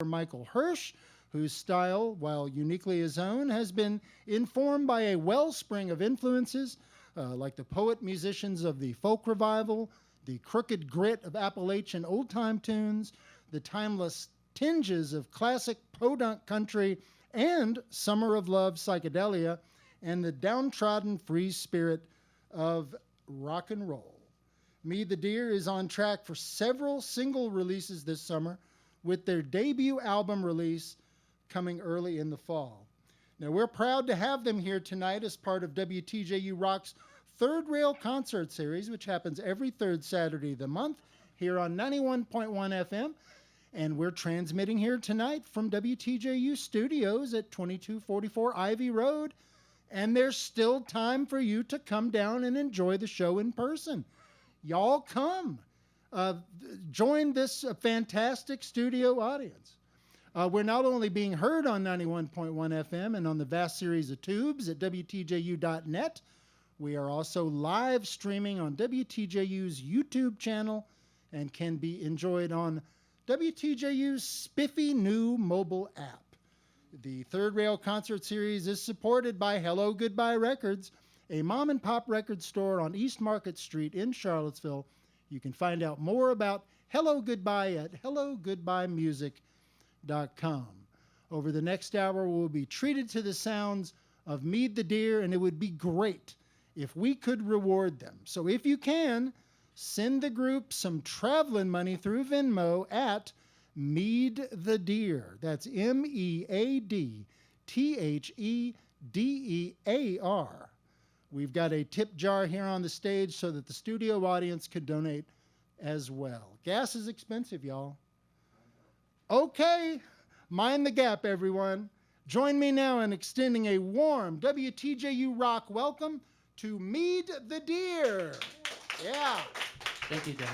Michael Hirsch, whose style, while uniquely his own, has been informed by a wellspring of influences like the poet-musicians of the folk revival, the crooked grit of Appalachian old-time tunes, the timeless tinges of classic podunk country and summer of love psychedelia, and the downtrodden free spirit of rock and roll. Mead the Deer is on track for several single releases this summer, with their debut album release coming early in the fall. Now, we're proud to have them here tonight as part of WTJU Rock's Third Rail Concert Series, which happens every third Saturday of the month here on 91.1 FM. And we're transmitting here tonight from WTJU Studios at 2244 Ivy Road. And there's still time for you to come down and enjoy the show in person. Y'all come. Join this fantastic studio audience. We're not only being heard on 91.1 FM and on the vast series of tubes at WTJU.net, we are also live streaming on WTJU's YouTube channel and can be enjoyed on WTJU's spiffy new mobile app. The Third Rail Concert Series is supported by Hello Goodbye Records, a mom-and-pop record store on East Market Street in Charlottesville. You can find out more about Hello Goodbye at hellogoodbyemusic.com. Over the next hour, we'll be treated to the sounds of Mead the Deer, and it would be great if we could reward them. So if you can, send the group some traveling money through Venmo at Mead the Deer. That's MEADTHEDEAR. We've got a tip jar here on the stage so that the studio audience could donate as well. Gas is expensive, y'all. Okay, mind the gap, everyone. Join me now in extending a warm WTJU Rock welcome to Mead the Deer. Yeah. Thank you, John.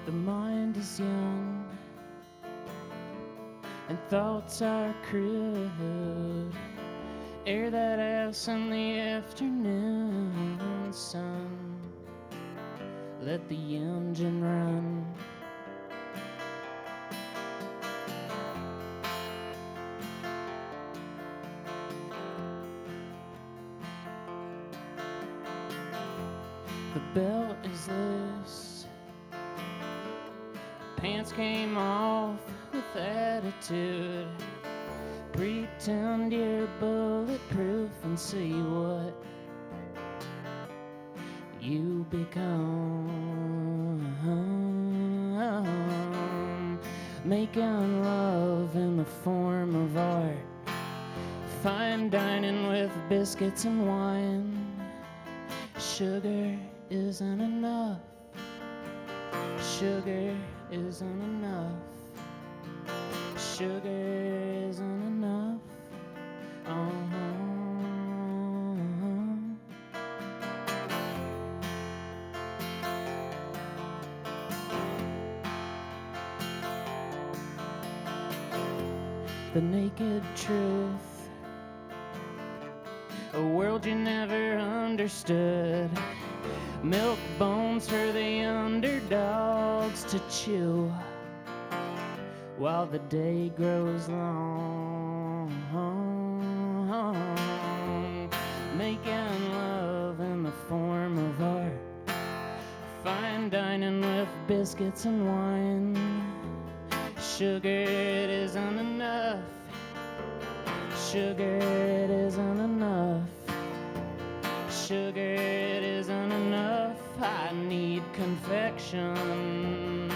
The mind is young and thoughts are crude. Air that ass in the afternoon sun. Let the engine run. The belt is loose. Pants came off with attitude. Pretend you're bulletproof and see what you become. Making love in the form of art. Fine dining with biscuits and wine. Sugar isn't enough. Sugar isn't enough. Sugar isn't enough. The naked truth, a world you never understood. Milk bones for the underdogs to chew while the day grows long. Making love in the form of art. Fine dining with biscuits and wine. Sugar, it isn't enough. Sugar, it isn't enough. Sugar, it isn't enough. I need confection.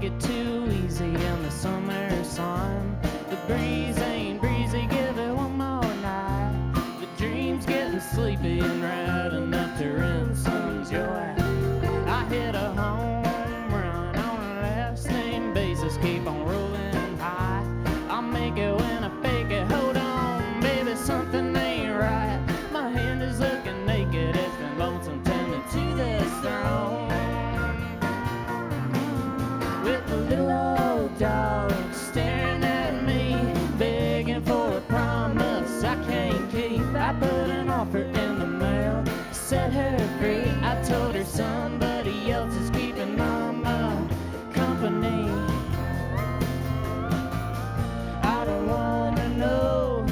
take it too easy in the summer sun. The breeze ain't breezy, give it one more night. The dream's getting sleepy and right enough to ruin some joy. I hit a home run on a last name basis, keep on rolling high. I'll make it when I fake it, hold on, baby, something ain't right. My hand is looking naked, it's been lonesome tending to this throne. With a little old dog staring at me, begging for a promise I can't keep. I put an offer in the mail, set her free. I told her somebody else is keeping mama company. I don't wanna know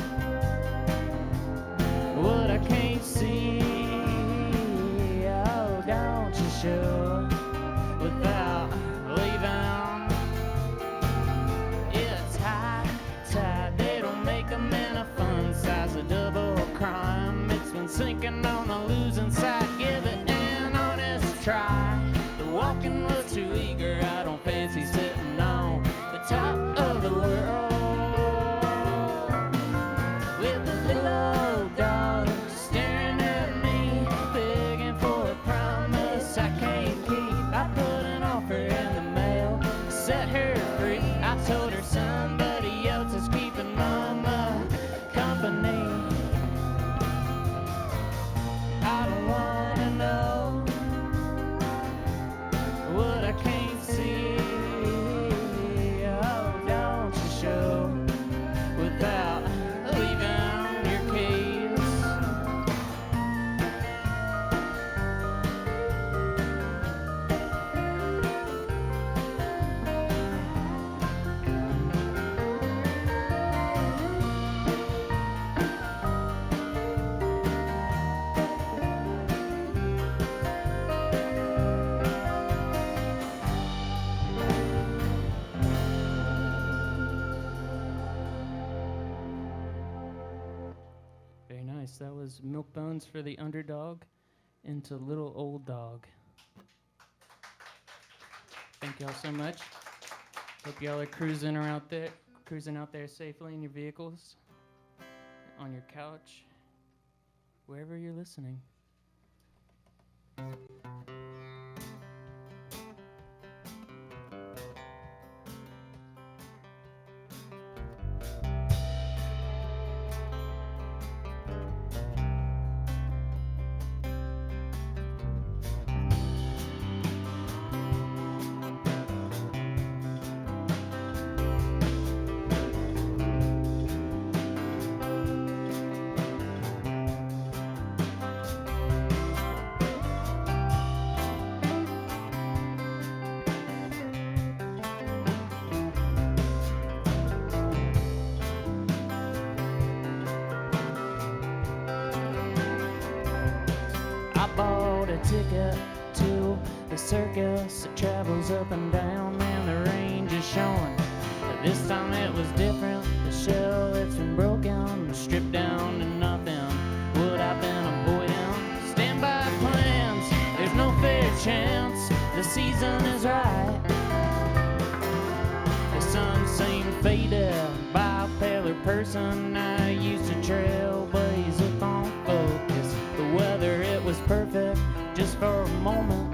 what I can't see. Oh, don't you show without leaving. It's high tide, they don't make them in a fun size, a double crime. It's been sinking on the losing side, give it an honest try. The walking was too eager, I don't fancy sitting on the top of the world. With a little old dog staring at me, begging for a promise I can't keep. I put an offer in the mail, set her free. I told her somebody else is keeping mama company. I don't wanna know what I can't see. Oh, don't you show without leaving your keys. Very nice. That was Milk Bones for the Underdog into Little Old Dog. Thank y'all so much. Hope y'all are cruising out there safely in your vehicles, on your couch, wherever you're listening. Ticket to the circus, it travels up and down and the range is showing. But this time it was different, the shell it's been broken, stripped down to nothing. What I've been avoiding, standby plans, there's no fair chance, the season is right. The sun seemed faded by a paler person I used to trailblaze with on focus. The weather, it was perfect just for a moment.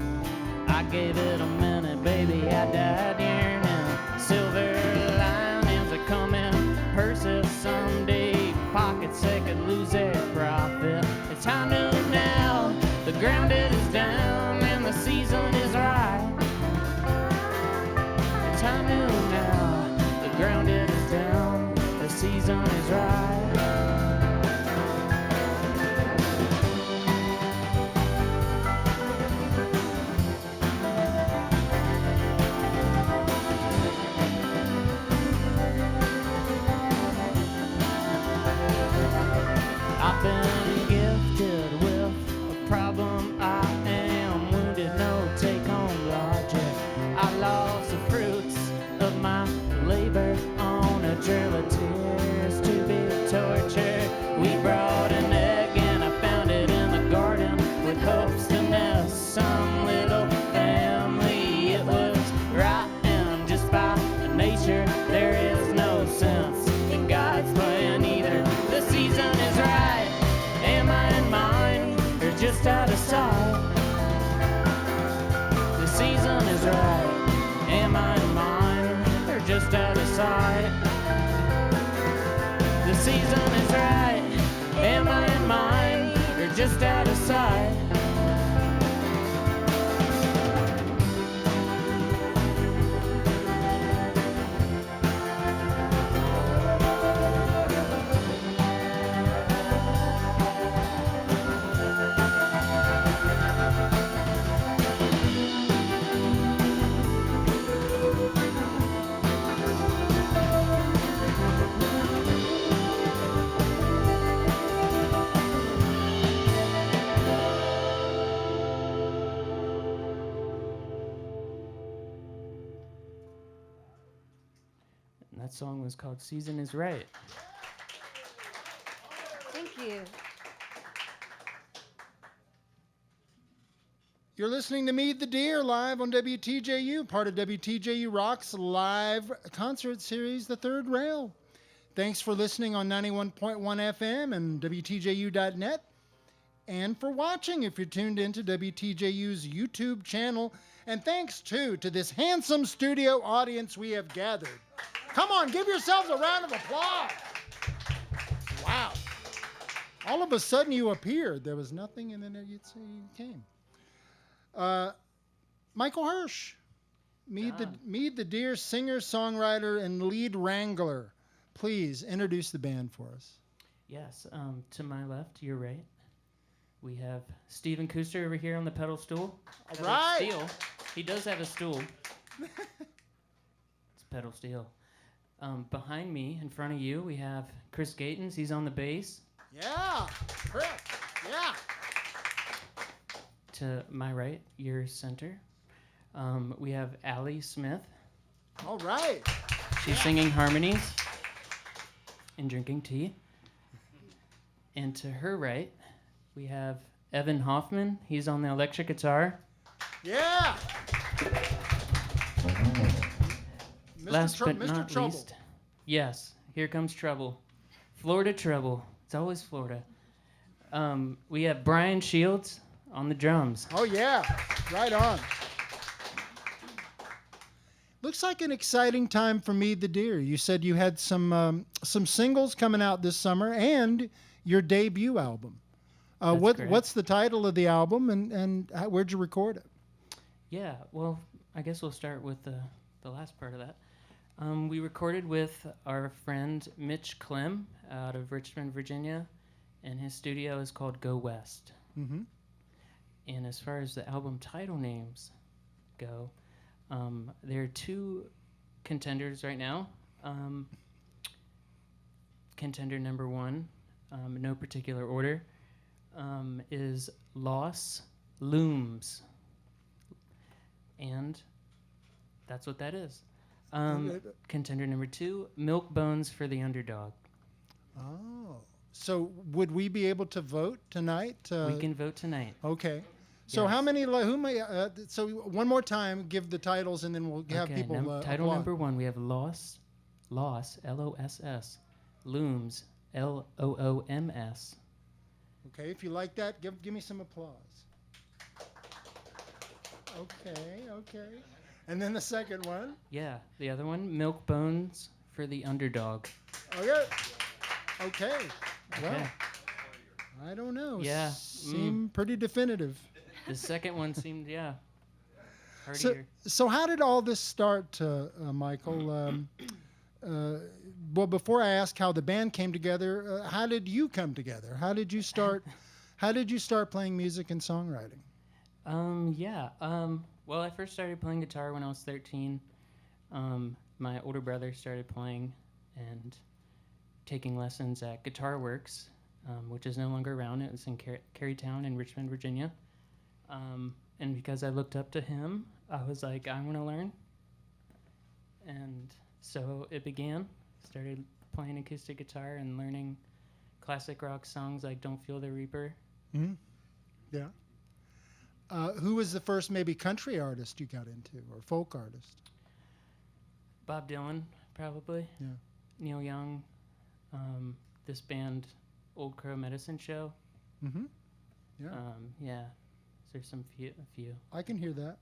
I gave it a minute, baby, I died yearning. Silver linings are coming, purses someday, pockets they could lose their profit. It's high noon now, the ground it is down and the season is right. It's high noon now, the ground it is down, the season is right. I've been gifted with a problem I just out of sight. The season is right. Am I in mine? They're just out of sight. The season is right. Am I in mine? They're just out of sight. And that song was called Season is Right. Thank you. You're listening to Mead the Deer live on WTJU, part of WTJU Rock's live concert series, The Third Rail. Thanks for listening on 91.1 FM and WTJU.net, and for watching if you're tuned into WTJU's YouTube channel. And thanks, too, to this handsome studio audience we have gathered. Come on, give yourselves a round of applause. Wow. All of a sudden you appeared. There was nothing, and then you came. Michael Hirsch, Mead the Deer singer, songwriter, and lead wrangler. Please introduce the band for us. Yes, to my left, your right, we have Stephen Kuster over here on the pedal stool. All right. Steel. He does have a stool. It's pedal steel. Behind me, in front of you, we have Chris Gatens. He's on the bass. Yeah, Chris. Yeah. To my right, your center, we have Allie Smith. All right. She's singing harmonies and drinking tea. And to her right, we have Evan Hoffman. He's on the electric guitar. Yeah. Last but Mr. not Trouble. least, yes, here comes trouble. Florida trouble. It's always Florida. We have Brian Shields on the drums. Oh, yeah. Right on. Looks like an exciting time for Mead the Deer. You said you had some singles coming out this summer and your debut album. What's the title of the album, and where'd you record it? Yeah, well, I guess we'll start with the last part of that. We recorded with our friend Mitch Clem out of Richmond, Virginia, and his studio is called Go West. Mm-hmm. And as far as the album title names go, there are two contenders right now. Contender number one, no particular order, is Loss Looms. And that's what that is. Contender number two, Milk Bones for the Underdog. Oh. So would we be able to vote tonight? We can vote tonight. Okay. So Yes. how many? So one more time, give the titles, and then we'll have people. Title applaud. number one, we have Loss, L-O-S-S, Looms, L-O-O-M-S. Okay, if you like that, give me some applause. Okay. And then the second one. Yeah, the other one, Milk Bones for the Underdog. Okay. Well, Okay. I don't know. Yeah. Seem pretty definitive. The second one seemed, hardier. So how did all this start, Michael? Well, before I ask how the band came together, how did you come together? How did you start? How did you start playing music and songwriting? Well, I first started playing guitar when I was 13. My older brother started playing and taking lessons at Guitar Works, which is no longer around. It was in Carytown in Richmond, Virginia. And because I looked up to him, I was like, I want to learn. And so it began. Started playing acoustic guitar and learning classic rock songs like Don't Feel the Reaper. Mm-hmm. Yeah. Who was the first maybe country artist you got into, or folk artist? Bob Dylan, probably. Yeah. Neil Young. This band, Old Crow Medicine Show. Mm-hmm. Yeah. Yeah. There's a few. I can hear that.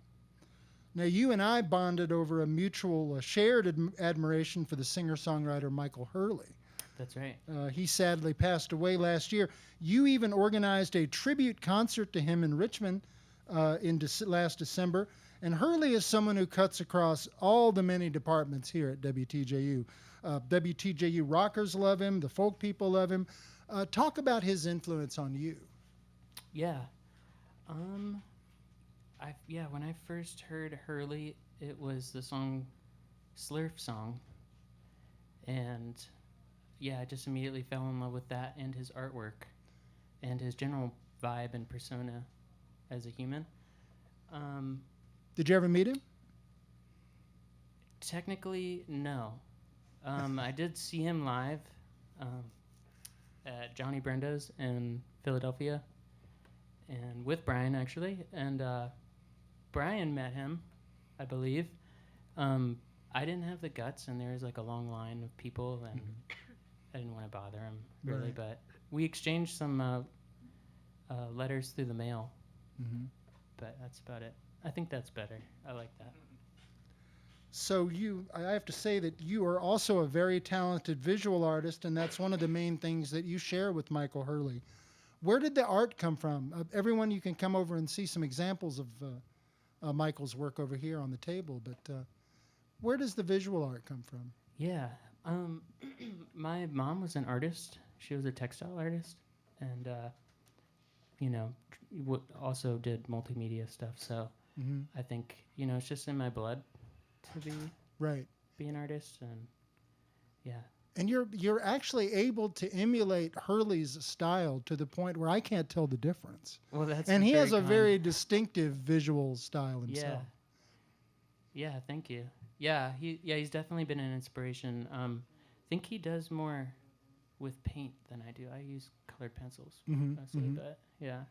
Now, you and I bonded over a mutual shared admiration for the singer-songwriter Michael Hurley. That's right. He sadly passed away last year. You even organized a tribute concert to him in Richmond last December. And Hurley is someone who cuts across all the many departments here at WTJU. WTJU rockers love him. The folk people love him. Talk about his influence on you. Yeah. When I first heard Hurley, it was the song Slurf Song. And yeah, I just immediately fell in love with that and his artwork and his general vibe and persona as a human. Did you ever meet him? Technically, no. I did see him live at Johnny Brenda's in Philadelphia, and with Brian, actually. And Brian met him, I believe. I didn't have the guts, and there was like a long line of people, and I didn't want to bother him, really. Right. But we exchanged some letters through the mail, but that's about it. I think that's better. I like that. So I have to say that you are also a very talented visual artist, and that's one of the main things that you share with Michael Hurley. Where did the art come from? Everyone, you can come over and see some examples of Michael's work over here on the table, but where does the visual art come from? Yeah. My mom was an artist. She was a textile artist, and also did multimedia stuff. So I think it's just in my blood to be an artist, and yeah. And you're actually able to emulate Hurley's style to the point where I can't tell the difference. Well, that's and he very has a kind. very distinctive visual style himself. Yeah, thank you. Yeah, he's definitely been an inspiration. I think he does more with paint than I do. I use colored pencils mostly, but yeah.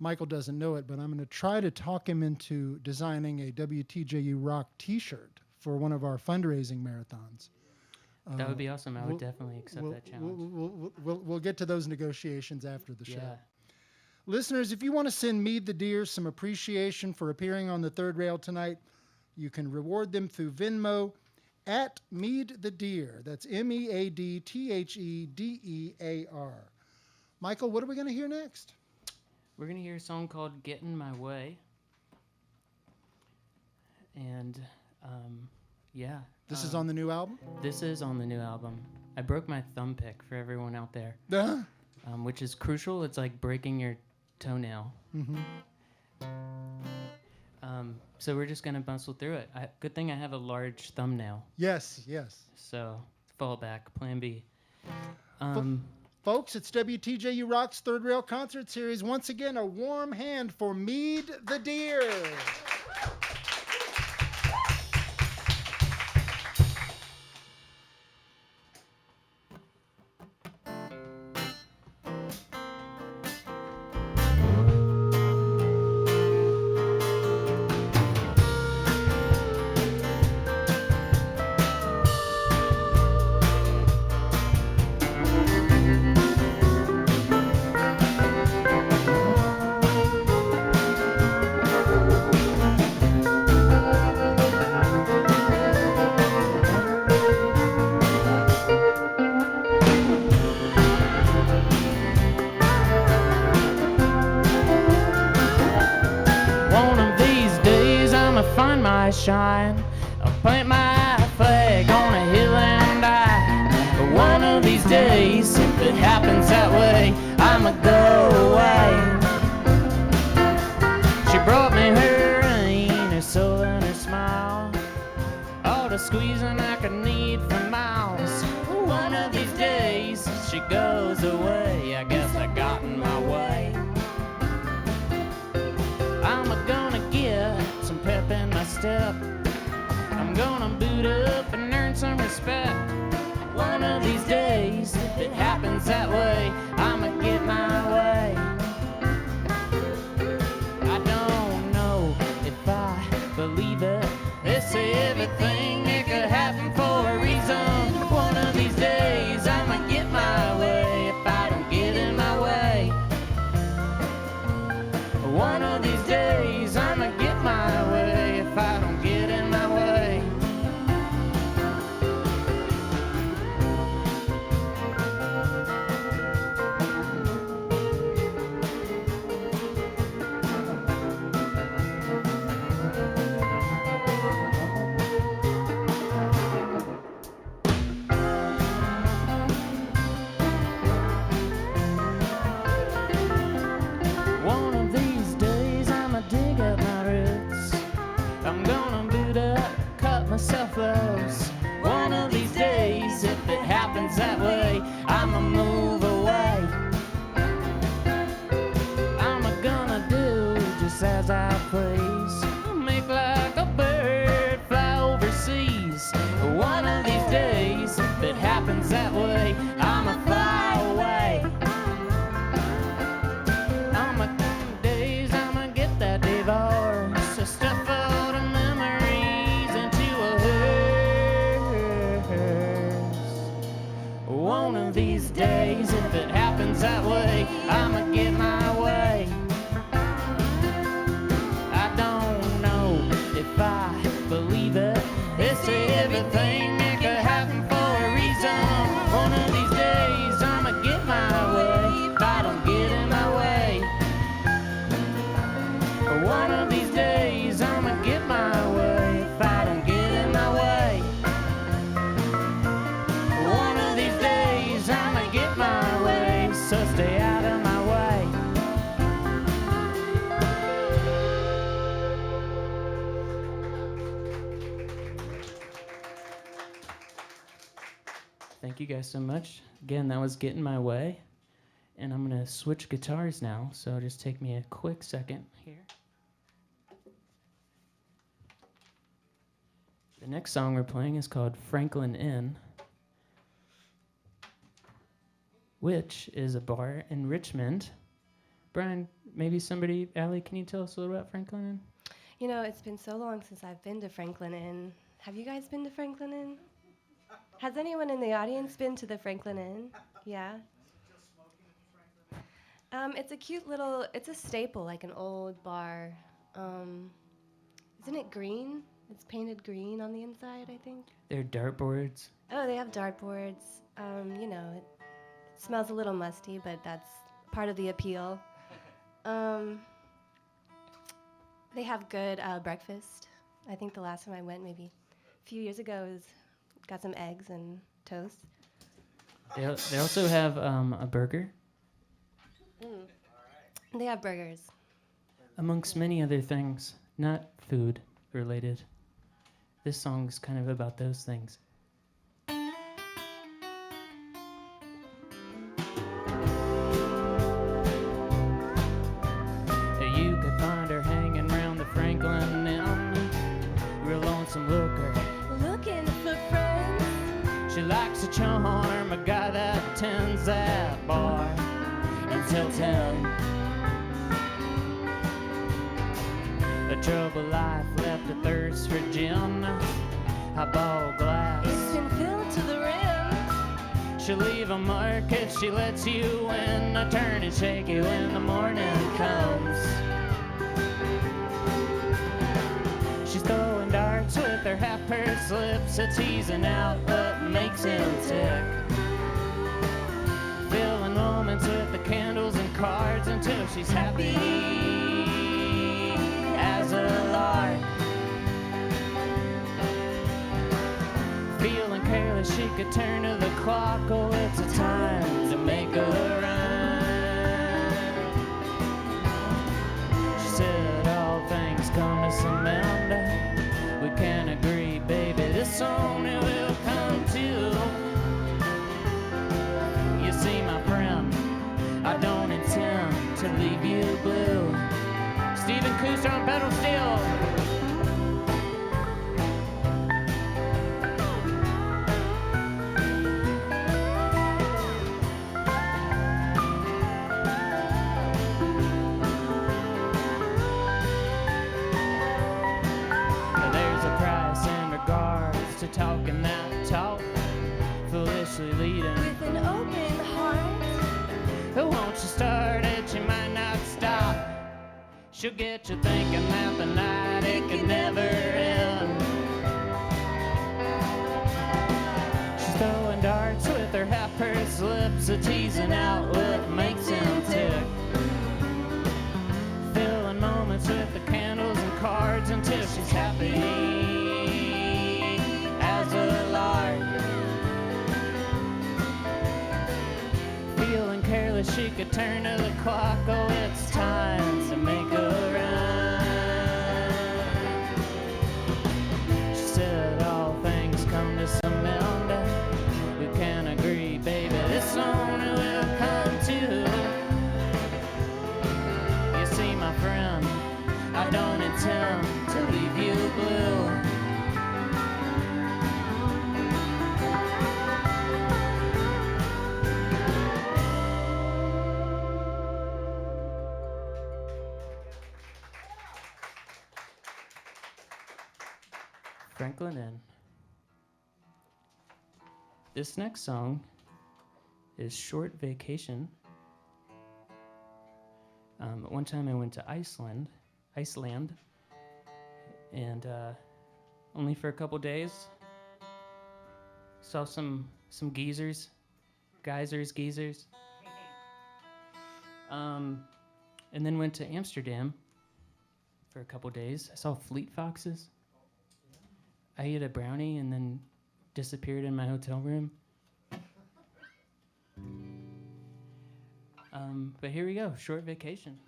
Michael doesn't know it, but I'm going to try to talk him into designing a WTJU Rock T-shirt for one of our fundraising marathons. That would be awesome. I would definitely accept that challenge. We'll get to those negotiations after the show. Yeah. Listeners, if you want to send Mead the Deer some appreciation for appearing on the Third Rail tonight, you can reward them through Venmo at Mead the Deer. That's MEADTHEDEAR. Michael, what are we going to hear next? We're going to hear a song called Get in My Way. And, yeah. This is on the new album? This is on the new album. I broke my thumb pick for everyone out there, which is crucial. It's like breaking your toenail. So we're just going to muscle through it. Good thing I have a large thumbnail. Yes. So fall back, plan B. Folks, it's WTJU Rock's Third Rail Concert Series. Once again, a warm hand for Mead the Deer. Shine. I'll plant my flag on a hill and die. One of these days, if it happens that way, I'ma go away. She brought me her rain, her soul and her smile, all the squeezing I could need for miles. One of these days, she goes away. I guess I got in my way. I'm gonna get some pep in my step. I'm gonna boot up and earn some respect. One of these days, if it happens that way, I'ma get my way. I don't know if I believe it. They say everything it could happen for a reason. One of these days, I'ma get my way. If I don't get in my way, songs I plays. I'll make like a bird, fly overseas. One of these days, if it happens that way, I'ma fly away. Days I'ma get that divorce, to stuff all the memories into a hearse. One of these days, if it happens that way, I'ma get my way. I don't know if I believe it. It's everything that could happen for a reason. One of these days, I'ma get my way. If I don't get in my way. One of these days, I'ma get my way. If I don't get in my way. One of these days, I'ma get my way. So stay out of my way. Thank you guys so much. Again, that was Getting My Way. And I'm going to switch guitars now, so just take me a quick second here. The next song we're playing is called Franklin Inn, which is a bar in Richmond. Brian, maybe somebody, Allie, can you tell us a little about Franklin Inn? You know, it's been so long since I've been to Franklin Inn. Have you guys been to Franklin Inn? Has anyone in the audience been to the Franklin Inn? Yeah? It's a cute little, it's a staple, like an old bar. Isn't it green? It's painted green on the inside, I think. They're dartboards. Oh, they have dartboards. You know, it smells a little musty, but that's part of the appeal. They have good breakfast. I think the last time I went, maybe a few years ago, got some eggs and toast. They also have a burger. They have burgers. Amongst many other things, not food related. This song's kind of about those things. You could find her hanging round the Franklin Inn, real lonesome looker, Looking for friends. she likes to charm a guy that attends that bar until 10. A troubled life left a thirst for gin, highball glass. It's been filled to the rim. She'll leave a mark if she lets you in. I turn and shake you when the morning comes. She's throwing darts with her half-pursed lips, a teasing out what makes him tick. Filling moments with the candles and cards until she's happy as a lark. Feeling careless, she could turn to the clock. Oh, it's a time to make a run. She said all things come to some end. We can agree, baby, this only will come to. You see, my friend, I don't intend to leave you blue. Stephen Cooster on pedal steel. There's a price in regards to talking that talk, foolishly leading. With an open heart. Won't you start it? You might not stop. She'll get you thinking that the night it could never end. She's throwing darts with her half-pursed lips, a teasing out what makes him tick. Filling moments with the candles and cards until she's happy as a lark. Feeling careless, she could turn to the clock. Oh, it's time to make a run. She said all things come to some end. We can agree, baby, this only will come to. Franklin Inn. This next song is Short Vacation. One time I went to Iceland, and only for a couple days. Saw some geezers. And then went to Amsterdam for a couple days. I saw fleet foxes. I ate a brownie and then disappeared in my hotel room. But here we go, Short Vacation.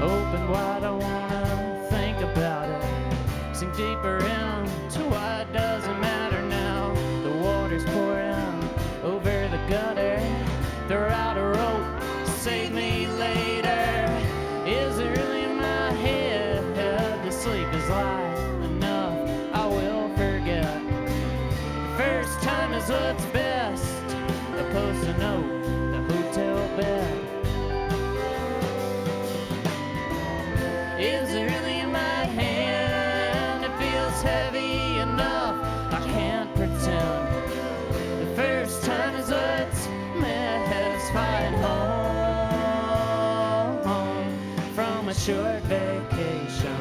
Open wide, I wanna think about it. Sink deeper into why it doesn't matter now. The water's pouring over the gutter. Throw out a rope, save me later. Is it really in my head? The sleep is light enough, I will forget. The first time is what's best. A post-it note, the hotel bed. Is it really in my hand? It feels heavy enough, I can't pretend. The first time is what's best. Flying home from a short vacation.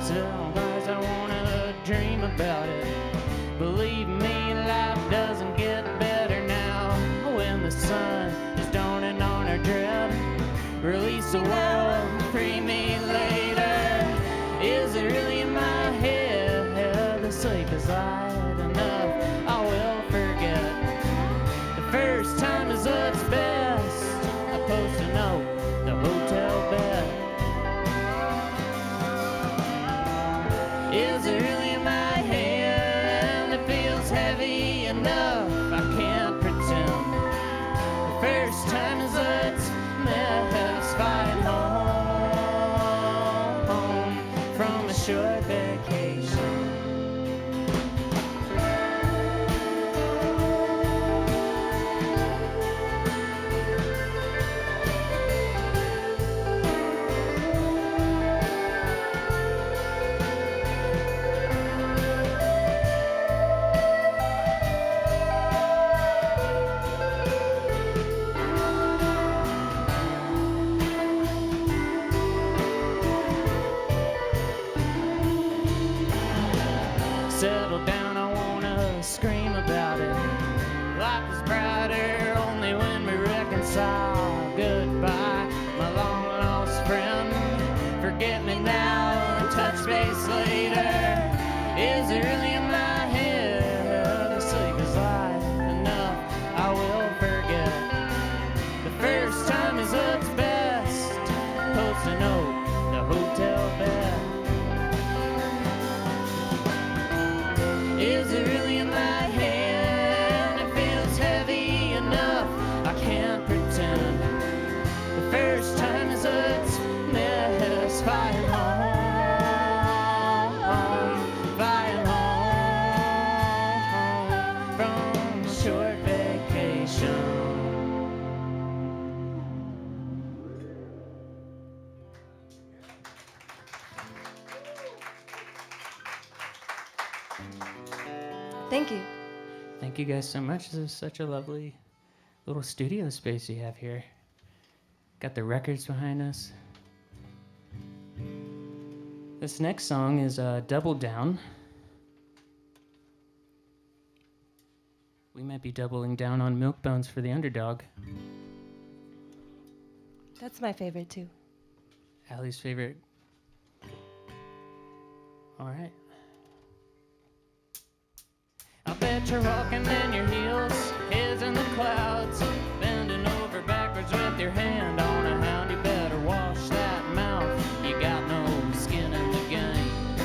Sometimes I wanna dream about it. Believe me, life doesn't get better now. When the sun is dawning on our dread, release the world, free me later. Is it really in my head? The sleep is light enough, I will forget. The first time is what's best. I post a note, the hotel bed. Is it really in my hand? It feels heavy enough, I can't pretend. The first time is what's best. Flying home from a short vacation. Settle down, I wanna scream about it. Life is brighter only when we reconcile. Goodbye, my long lost friend. Forget me now and touch base later. Is it really in my head? The sleep is light enough, I will forget. The first time is what's best. Post a note, the hotel bed. Is it really in my hand? It feels heavy enough, I can't pretend. The first time is what's best. Flying home from a short vacation. Thank you. Thank you guys so much. This is such a lovely little studio space you have here. Got the records behind us. This next song is Double Down. We might be doubling down on Milk Bones for the Underdog. That's my favorite too. Allie's favorite All right. I bet you're walking in your heels, heads in the clouds, bending over backwards with your hand on a hound. You better wash that mouth, you got no skin in the game.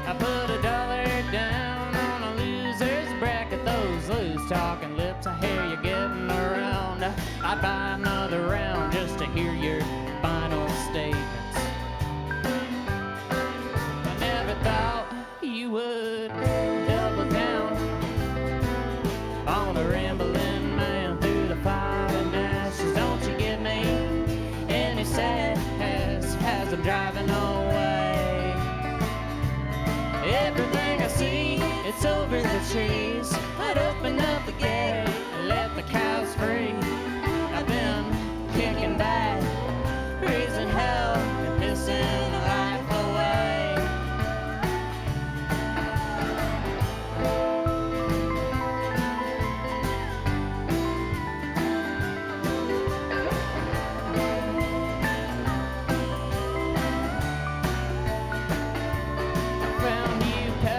I put $1 down on a loser's bracket, those loose talking lips I hear you getting around. I'd buy another round just to hear your final statements. I never thought you would double down on a rambling man through the fire and ashes. Don't you give me any sass as I'm driving away. Everything I see, it's over the trees. I'd open up the gate and let the cows free. I've been kicking back, raising hell and pissing life away.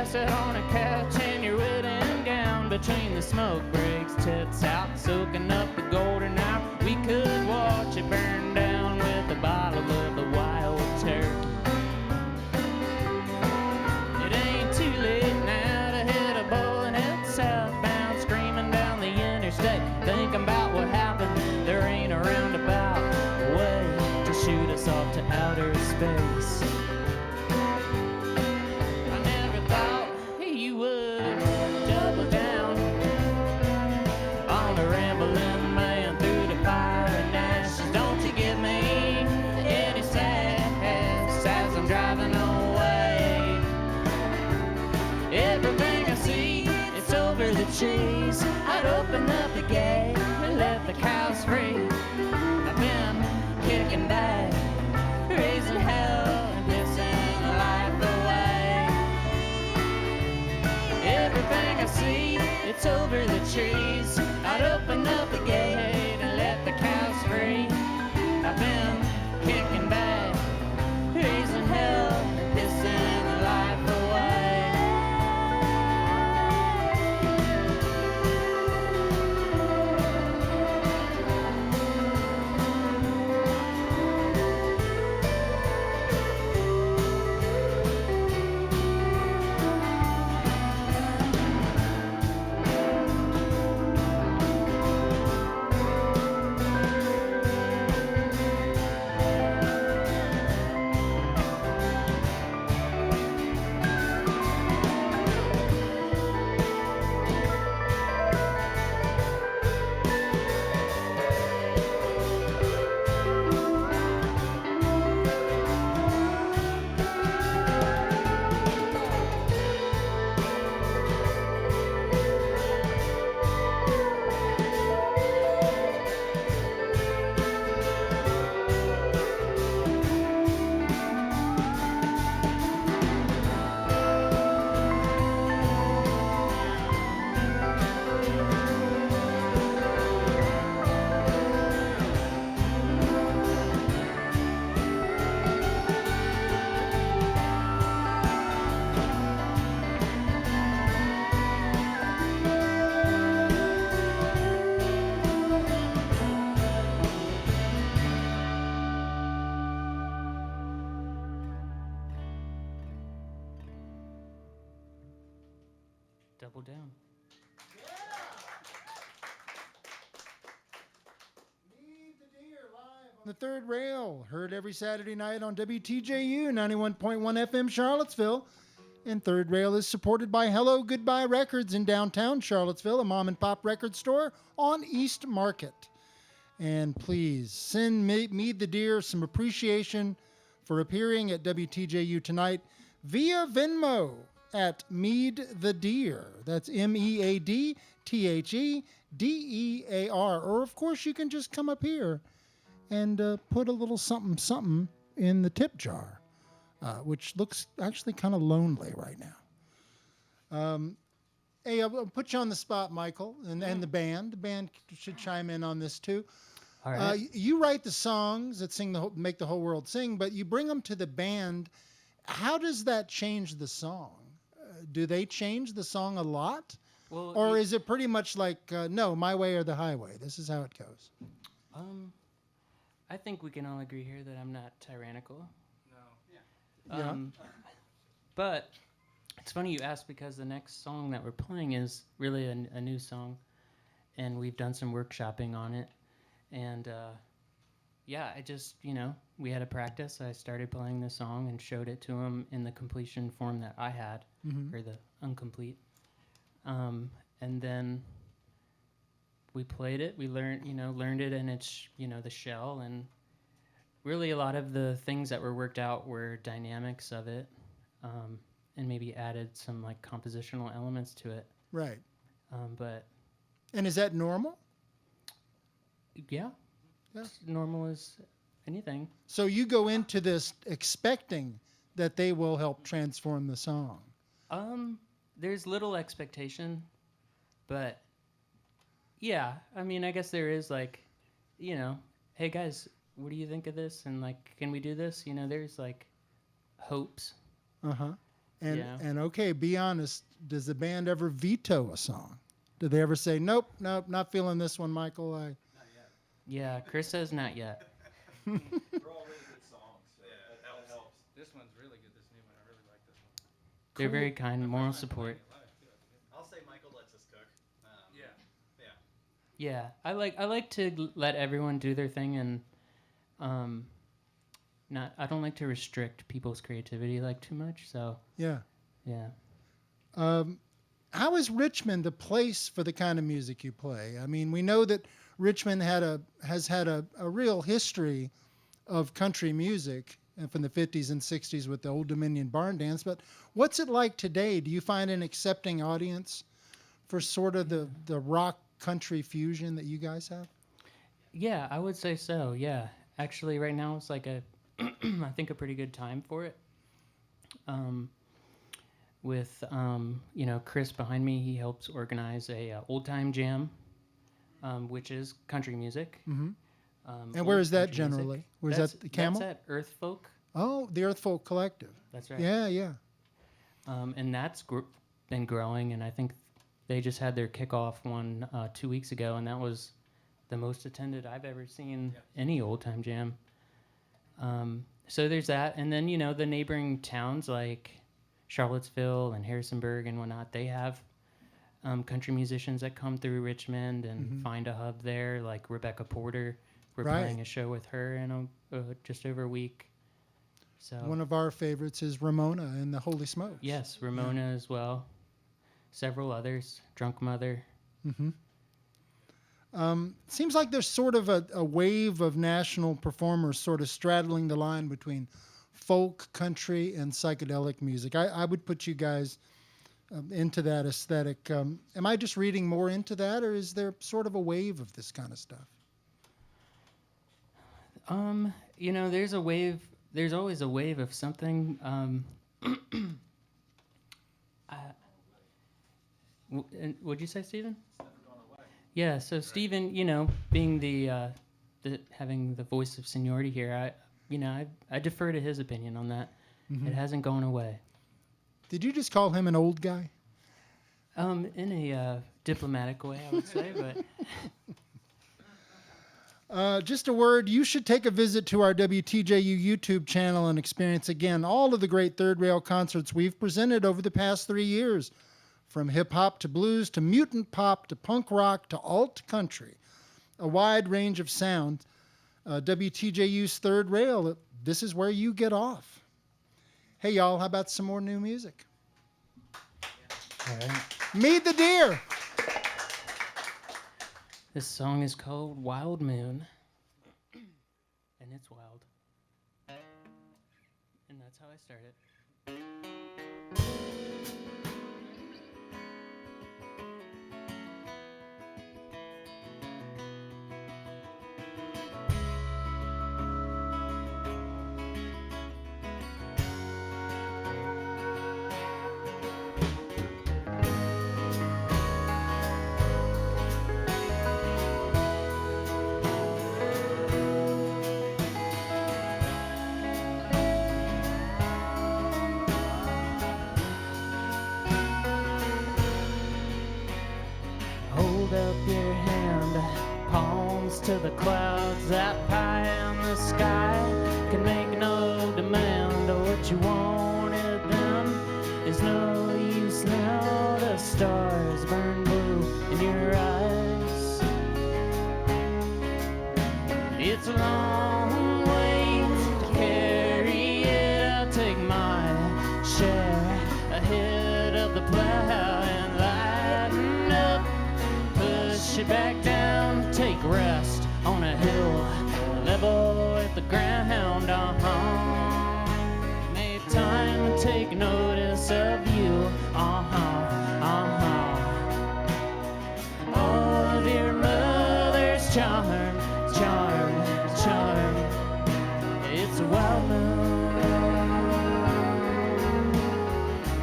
Sit on a couch in your wedding gown, between the smoke breaks, tits out, soaking up the golden hour. We could watch it burn down with a bottle of the wild turkey. It ain't too late now to hit a bowl and head southbound, screaming down the interstate, thinking about what happened. There ain't a roundabout way to shoot us off to outer space. Trees, I'd open up the gate and let the cows free. I've been kicking back, raising hell and pissing life away. Everything I see, it's over the trees. I'd open up the gate and let the cows free. I've been kicking back, raising hell and pissing life away. Double down. Mead the Deer live on the third rail, heard every Saturday night on WTJU 91.1 FM Charlottesville. And Third Rail is supported by Hello Goodbye Records in downtown Charlottesville, a mom and pop record store on East Market. And please send Mead the Deer some appreciation for appearing at WTJU tonight via Venmo at Mead the Deer. That's MEADTHEDEAR. Or, of course, you can just come up here and put a little something, something in the tip jar, which looks actually kind of lonely right now. Hey, I'll put you on the spot, Michael, and the band. The band should chime in on this, too. All right. You write the songs that make the whole world sing, but you bring them to the band how does that change the song? Do they change the song a lot? Well, Or is it pretty much like, no, my way or the highway? This is how it goes. I think we can all agree here that I'm not tyrannical. Yeah. But it's funny you asked, because the next song that we're playing is really a new song, and we've done some workshopping on it. And I just, we had a practice. I started playing the song and showed it to him in the completion form that I had, or the incomplete. And then we played it. We learned it in its, the shell, and really a lot of the things that were worked out were dynamics of it, and maybe added some like compositional elements to it. Right. But And is that normal? yeah, Yes. normal as anything. So you go into this expecting that they will help transform the song. There's little expectation, but yeah, I mean, I guess there is like, hey guys, what do you think of this? And like, can we do this? There's like hopes. Uh-huh. And Yeah. and okay, be honest, does the band ever veto a song? Do they ever say, nope, not feeling this one, Michael? Yeah, Chris says not yet. They're all really good songs. So that helps. This one's really good, this new one. I really like this one. They're very kind, moral support. I'll say Michael lets us cook. Yeah. Yeah, I like to let everyone do their thing, and I don't like to restrict people's creativity like too much. So Yeah. yeah. How is Richmond the place for the kind of music you play? I mean, we know that Richmond has had a real history of country music from the 50s and 60s with the Old Dominion barn dance, but what's it like today? Do you find an accepting audience for sort of the rock country fusion that you guys have? Yeah, I would say so. Yeah, actually, right now it's like I think a pretty good time for it. With Chris behind me, he helps organize a old time jam, which is country music. Mm-hmm. And Old where is that country music. generally? Where's that, the Camel? That's at Earth Folk. Oh, the Earth Folk Collective. That's right. Yeah. And that's been growing, and I think they just had their kickoff one 2 weeks ago, and that was the most attended I've ever seen any old time jam. So there's that, and then the neighboring towns like Charlottesville and Harrisonburg and whatnot, they have country musicians that come through Richmond and find a hub there, like Rebecca Porter. We're playing a show with her in just over a week. So One of our favorites is Ramona and the Holy Smokes. yes, Ramona as well. Several others, Drunk Mother. Seems like there's sort of a wave of national performers sort of straddling the line between folk, country, and psychedelic music. I would put you guys into that aesthetic. Am I just reading more into that, or is there sort of a wave of this kind of stuff? There's a wave. There's always a wave of something. What'd you say, Stephen? Yeah. So Stephen, being the having the voice of seniority here, I defer to his opinion on that. It hasn't gone away. Did you just call him an old guy? In a diplomatic way, I would say, but. Just a word, you should take a visit to our WTJU YouTube channel and experience again all of the great third rail concerts we've presented over the past 3 years. From hip-hop to blues to mutant pop to punk rock to alt country. A wide range of sound. WTJU's Third Rail, this is where you get off. Hey, y'all, how about some more new music? All right. Mead the Deer. This song is called Wild Moon, and it's wild. And that's how I start it. to the clouds that high in the sky can make no demand of what you wanted then. There's no use now, the stars burn blue in your eyes. It's a long way to carry it. I'll take my share ahead of the plow and lighten up. Push it back down, take rest on a hill, level with the ground. Make time to take notice of you. All of your mother's charm. It's a wild moon.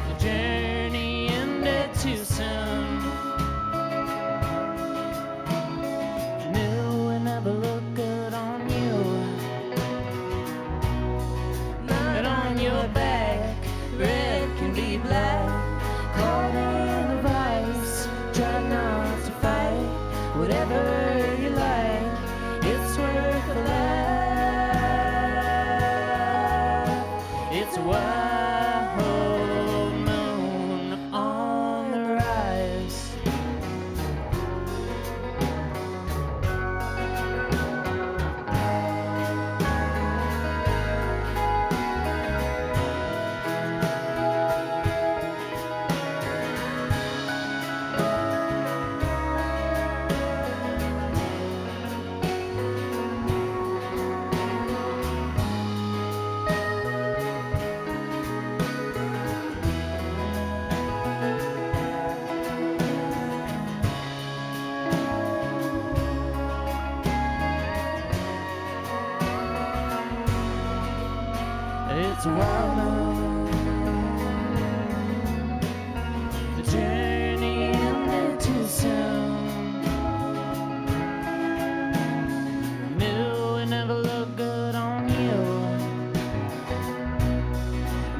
The journey ended too soon. Knew it never looked good on you. But on your back, red can be black. Caught in a vice, try not to fight. Whatever you like, it's worth a laugh. It's a wild moon on the rise. It's a wild moon. The journey ended too soon. Knew it never looked good on you.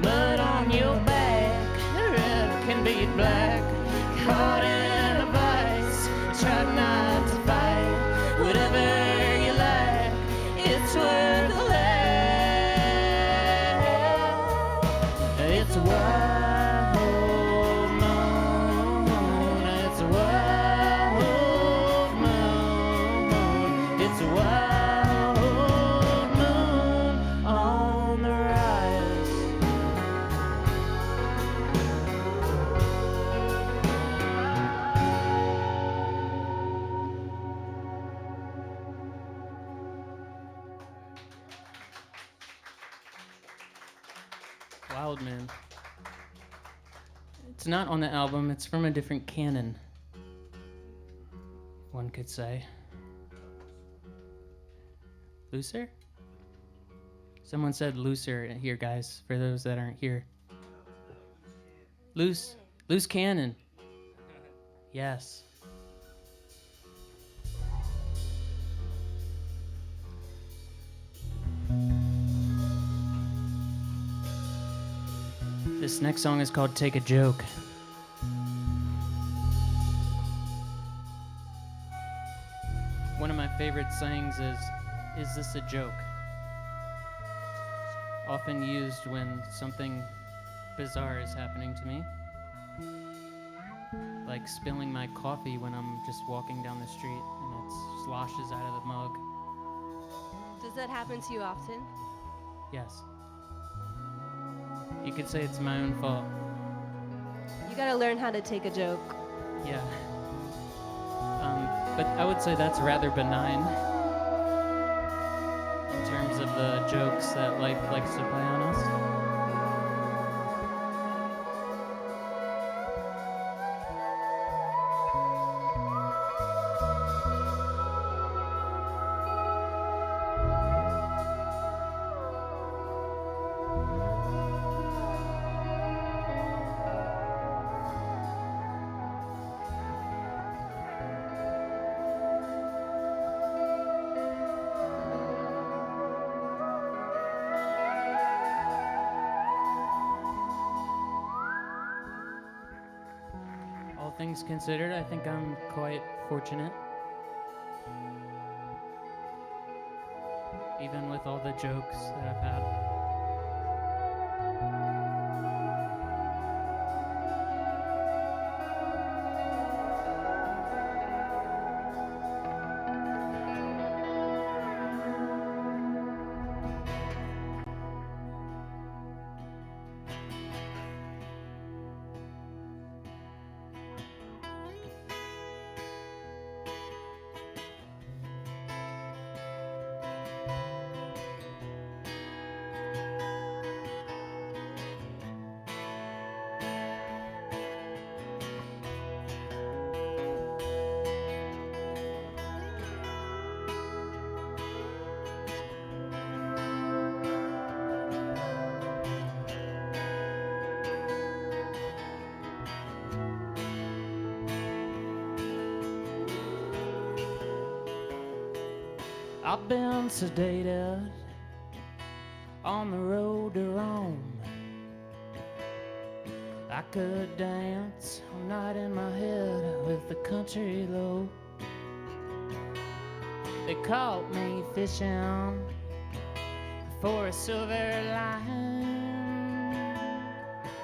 Mud on your back, red can be black. Caught in a vice, try not to fight. Whatever you like, it's worth a laugh. It's a wild moon. It's a wild moon. It's a wild moon on the rise. Wild Man. It's not on the album, it's from a different canon, one could say. Looser? Someone said looser here, guys, for those that aren't here. Loose cannon. Yes. This next song is called Take a Joke. One of my favorite sayings is this a joke? Often used when something bizarre is happening to me. Like spilling my coffee when I'm just walking down the street and it sloshes out of the mug. Does that happen to you often? Yes. You could say it's my own fault. You gotta learn how to take a joke. Yeah. But I would say that's rather benign in terms of the jokes that life likes to play on us. All things considered, I think I'm quite fortunate. even with all the jokes that I've had. I've been sedated on the road to Rome. I could dance all night in my head with the country low. They caught me fishing for a silver line.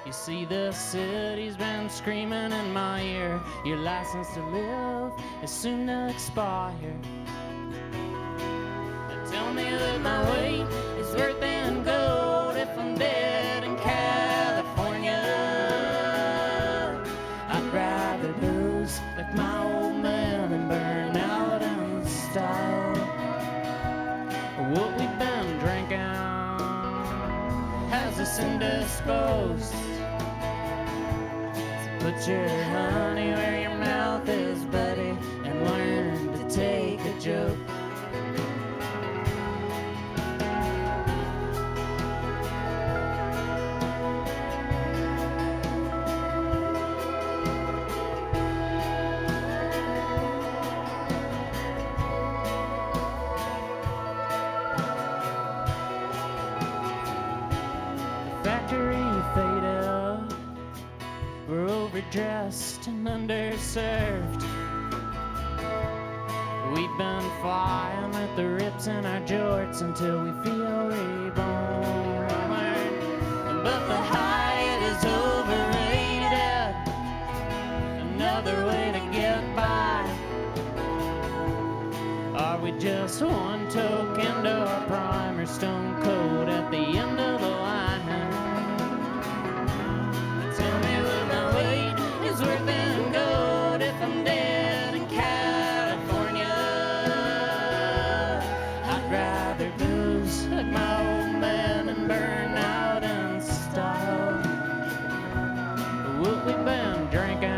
You see, the city's been screaming in my ear, your license to live is soon to expire. Tell me that my weight is worth in gold if I'm dead in California. I'd rather booze like my old man and burn out in style. What we've been drinking has us indisposed. So put your honey where your mouth is, buddy, and learn to take a joke. We're overdressed and underserved. We've been flying at the rips in our jorts until we feel reborn. But the height is overrated. Another way to get by. Are we just one token to our prime or stone cold at the end of the line? Worth in gold if I'm dead in California. I'd rather booze like my old man and burn out in style. What we've been drinking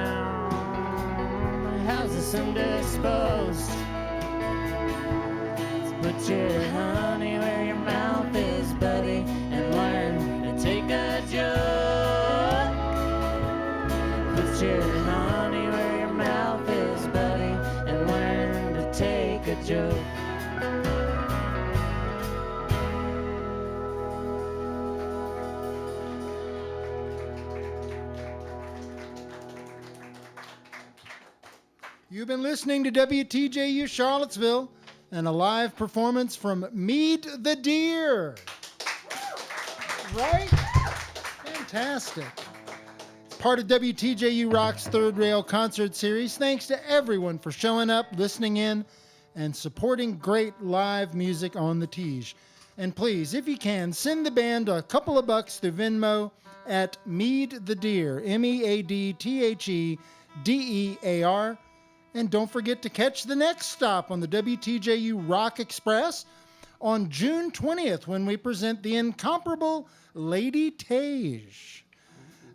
has us indisposed. So put your honey where your mouth is, buddy, and learn to take a joke. Put your honey where your mouth is, buddy, and learn to take a joke. You've been listening to WTJU Charlottesville and a live performance from Mead the Deer. Right? Fantastic. Part of WTJU Rock's Third Rail concert series. Thanks to everyone for showing up, listening in, and supporting great live music on the Tige. And please, if you can, send the band a couple of bucks through Venmo at Mead the Deer, MEADTHEDEAR. And don't forget to catch the next stop on the WTJU Rock Express on June 20th when we present the incomparable Lady Tage.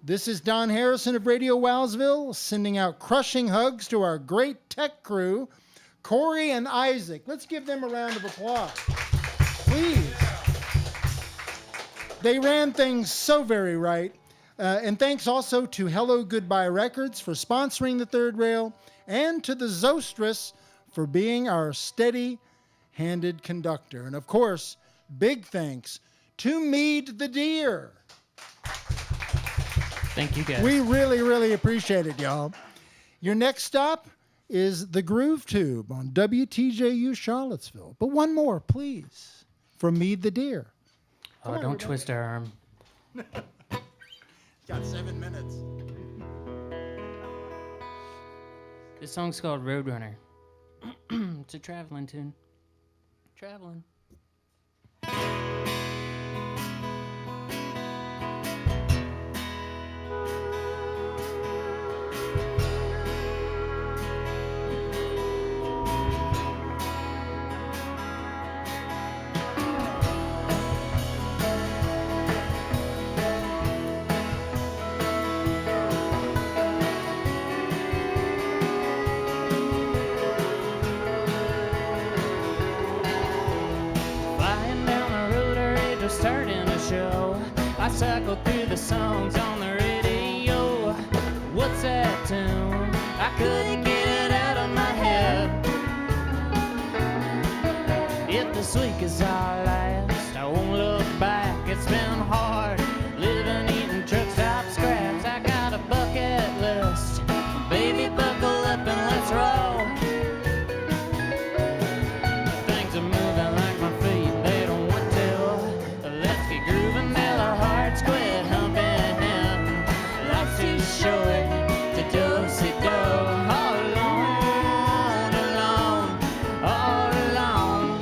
This is Don Harrison of Radio Wowsville sending out crushing hugs to our great tech crew, Corey and Isaac. Let's give them a round of applause. Please. They ran things so very right. And thanks also to Hello Goodbye Records for sponsoring the Third Rail, and to the Zostress for being our steady-handed conductor. And of course, big thanks to Mead the Deer. Thank you, guys. We really, really appreciate it, y'all. Your next stop is the Groove Tube on WTJU Charlottesville. But one more, please. from Mead the Deer. Oh, Come on, don't everybody. twist our arm. Got 7 minutes. This song's called Roadrunner. It's a traveling tune. Traveling. Flying down the road, I ready to start in a show. I cycle through the songs on the radio. What's that tune? I couldn't get it out of my head. If this week is our last, I won't look back. It's been hard living, eating truck stop scraps. I got a bucket list. Baby, buckle up and let's roll. Things are moving like my feet, they don't want to. Let's get grooving till our hearts quit humping. Life's too short to do-si-do. All alone, alone, all alone.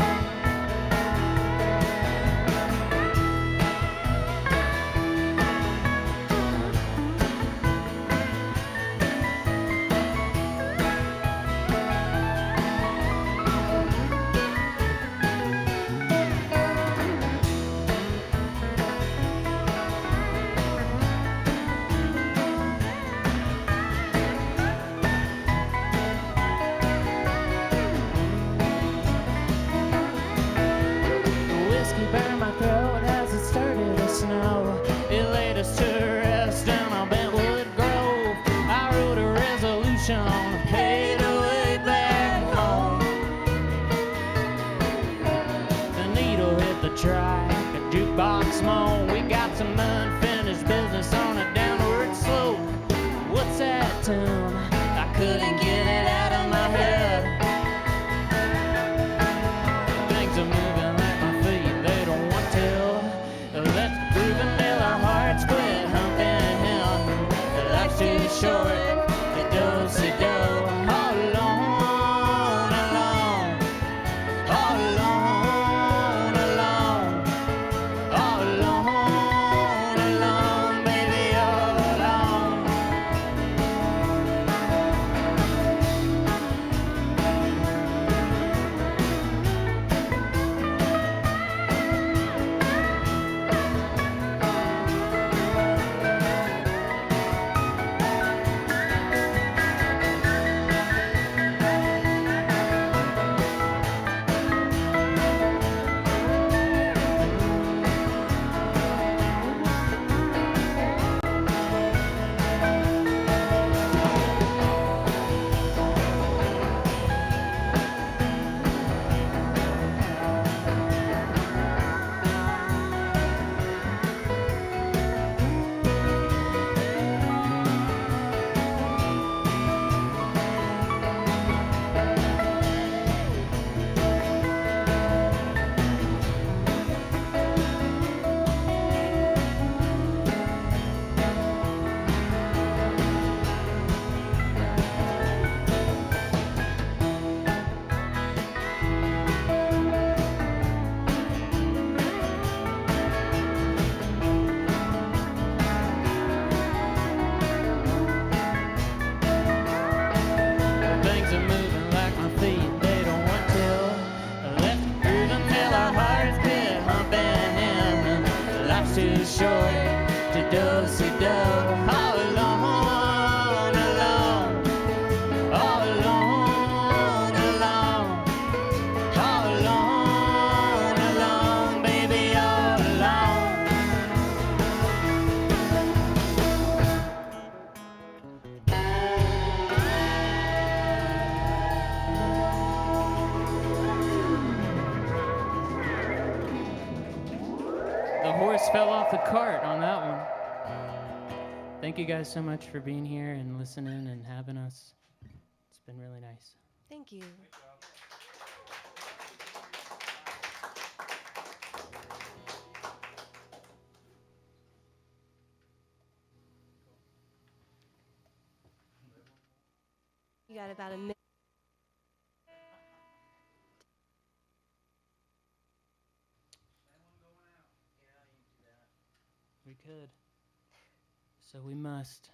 The whiskey burned my throat as it started to snow. It laid us to rest down on Bentwood Grove. I wrote a resolution on the pay the way back home. The needle hit the track, a jukebox moan. We got some unfinished business on a downward slope. What's that tune? I couldn't get it out of my head. Things are moving like my feet, they don't want to. Let's groove until our hearts quit humping. Life's too short to do-si-do. All alone, alone. All alone, alone. All alone, alone. Baby, all alone. Things are moving like my feet, they don't want to. Let's groove until our hearts quit humping. Life's too short to do-si-do. All alone, alone. All alone, alone. All alone, alone. Baby, all alone. The horse fell off the cart on that one. Thank you guys so much for being here and listening and having us. It's been really nice. 'Thank you. You got about a minute. We could. So we must.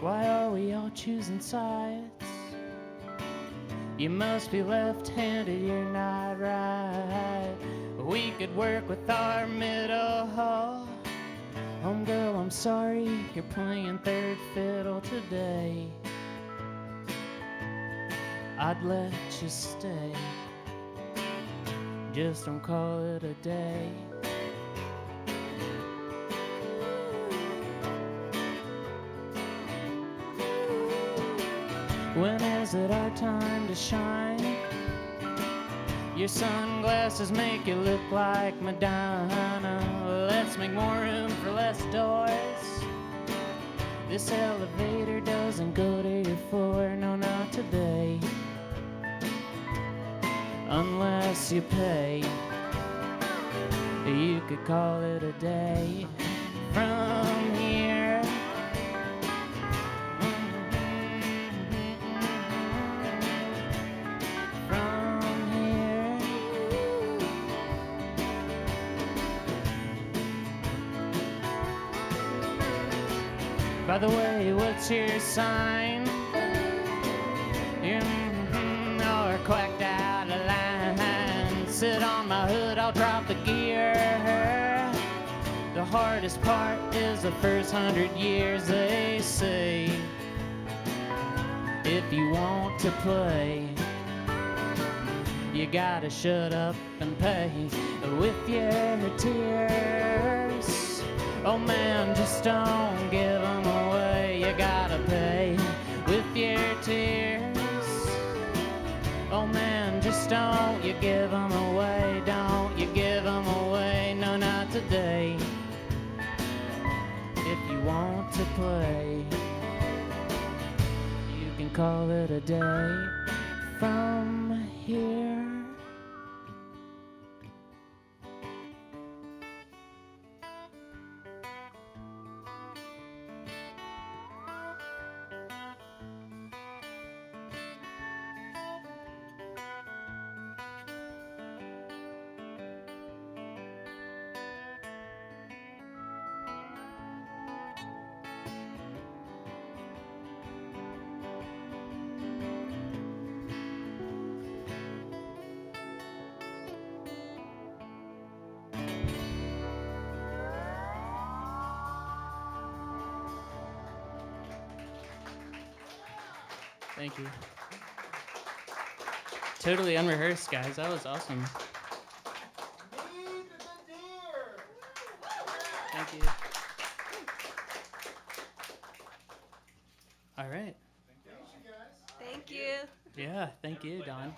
Why are we all choosing sides? You must be left-handed, you're not right. We could work with our middle. Homegirl, I'm sorry, you're playing third fiddle today. I'd let you stay. Just don't call it a day. When is it our time to shine? Your sunglasses make you look like Madonna. Let's make more room for less doors. This elevator doesn't go to your floor, no, not today. Unless you pay, you could call it a day. From here, from here, by the way, what's your sign? You're or quacked out of line. Sit on my hood, I'll drop the gear. The hardest part is the first 100 years, they say. If you want to play, you gotta shut up and pay with your tears. Oh man, just don't give them away. You gotta pay with your tears. Oh man, just don't you give them away. Don't you give them away. No, not today. If you want to play, you can call it a day. From here, thank you. Totally unrehearsed, guys. That was awesome. Thank you. All right. Thank you. Yeah, thank you, Don.